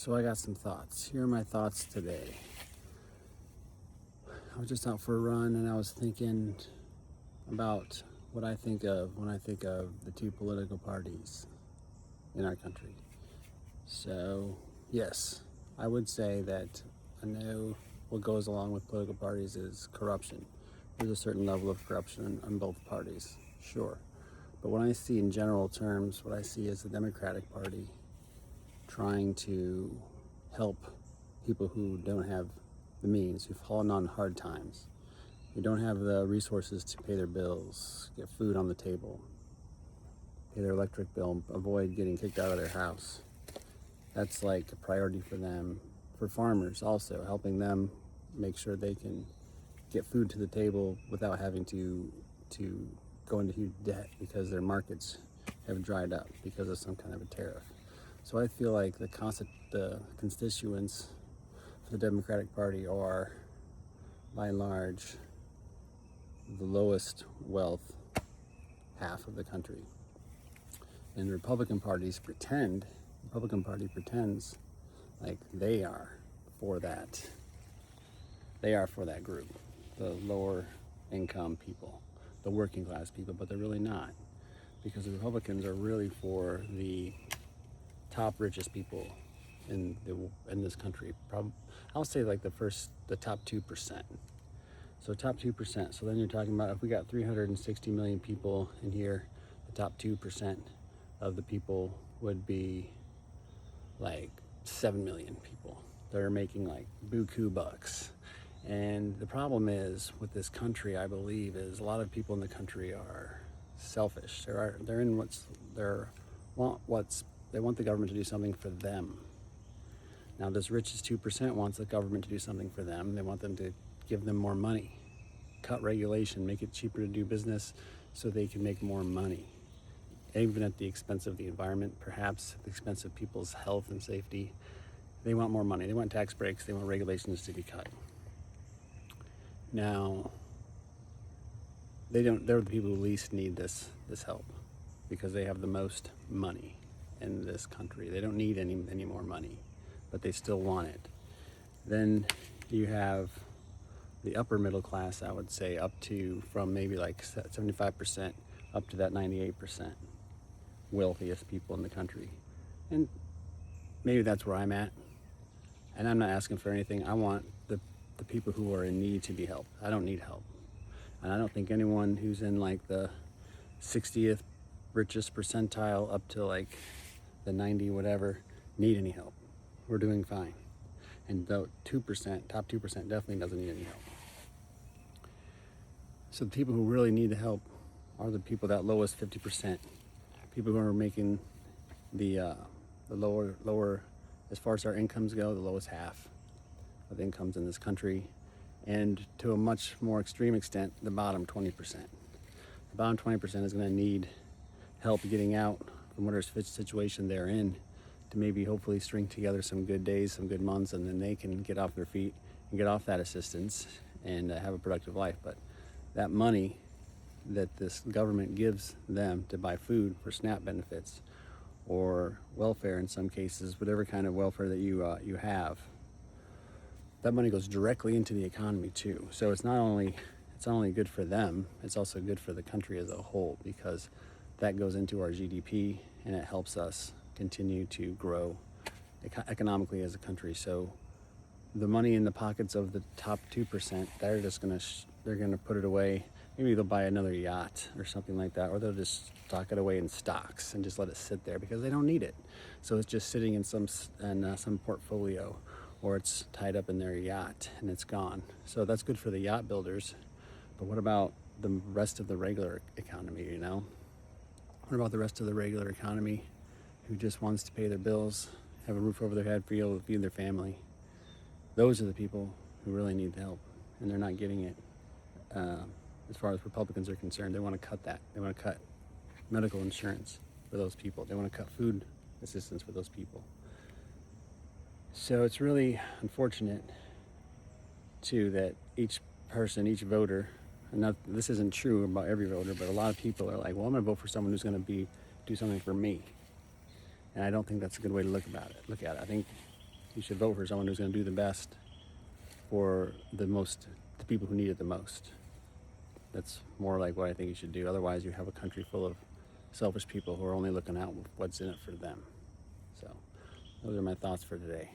So I got some thoughts. Here are my thoughts today. I was just out for a run and I was thinking about what I think of when I think of the two political parties in our country. So, yes, I would say that I know what goes along with political parties is corruption. There's a certain level of corruption on both parties, sure. But when I see in general terms, what I see is the Democratic Party trying to help people who don't have the means, who've fallen on hard times, who don't have the resources to pay their bills, get food on the table, pay their electric bill, avoid getting kicked out of their house. That's like a priority for them. For farmers also, helping them make sure they can get food to the table without having to go into huge debt because their markets have dried up because of some kind of a tariff. So I feel like the constituents for the Democratic Party are, by and large, the lowest wealth half of the country. And the Republican Party pretends like they are for that. They are for that group, the lower income people, the working class people, but they're really not. Because the Republicans are really for the top richest people in this country. I'll say like the top 2%. So top 2%. So then you're talking about if we got 360 million people in here, the top 2% of the people would be like 7 million people that are making like buku bucks. And the problem is with this country, I believe, is a lot of people in the country are selfish. They want the government to do something for them. Now, this richest 2% wants the government to do something for them. They want them to give them more money, cut regulation, make it cheaper to do business so they can make more money, even at the expense of the environment, perhaps at the expense of people's health and safety. They want more money. They want tax breaks. They want regulations to be cut. Now, they're the people who least need this help because they have the most money in this country. They don't need any more money, but they still want it. Then you have the upper middle class, I would say, up to from maybe like 75% up to that 98% wealthiest people in the country. And maybe that's where I'm at. And I'm not asking for anything. I want the people who are in need to be helped. I don't need help. And I don't think anyone who's in like the 60th richest percentile up to like the 90 whatever need any help. We're doing fine. And the top 2% definitely doesn't need any help. So the people who really need the help are the people, that lowest 50%, people who are making the lower, as far as our incomes go, the lowest half of incomes in this country, and to a much more extreme extent, the bottom 20%. The bottom 20% is going to need help getting out from whatever situation they're in to maybe hopefully string together some good days, some good months, and then they can get off their feet and get off that assistance and have a productive life. But that money that this government gives them to buy food for SNAP benefits or welfare in some cases, whatever kind of welfare that you have, that money goes directly into the economy too. So it's not only good for them, it's also good for the country as a whole, because that goes into our GDP and it helps us continue to grow economically as a country. So the money in the pockets of the top 2%, they're gonna put it away. Maybe they'll buy another yacht or something like that, or they'll just stock it away in stocks and just let it sit there because they don't need it. So it's just sitting in some portfolio, or it's tied up in their yacht and it's gone. So that's good for the yacht builders. But what about the rest of the regular economy, you know? What about the rest of the regular economy who just wants to pay their bills, have a roof over their head, be able to feed their family? Those are the people who really need help, and they're not getting it. As far as Republicans are concerned, they want to cut that. They want to cut medical insurance for those people. They want to cut food assistance for those people. So it's really unfortunate, too, that each person, each voter, and this isn't true about every voter, but a lot of people are like, well, I'm going to vote for someone who's going to do something for me. And I don't think that's a good way to look at it. I think You should vote for someone who's going to do the best for the people who need it the most. That's more like what I think you should do. Otherwise, you have a country full of selfish people who are only looking out what's in it for them. So those are my thoughts for today.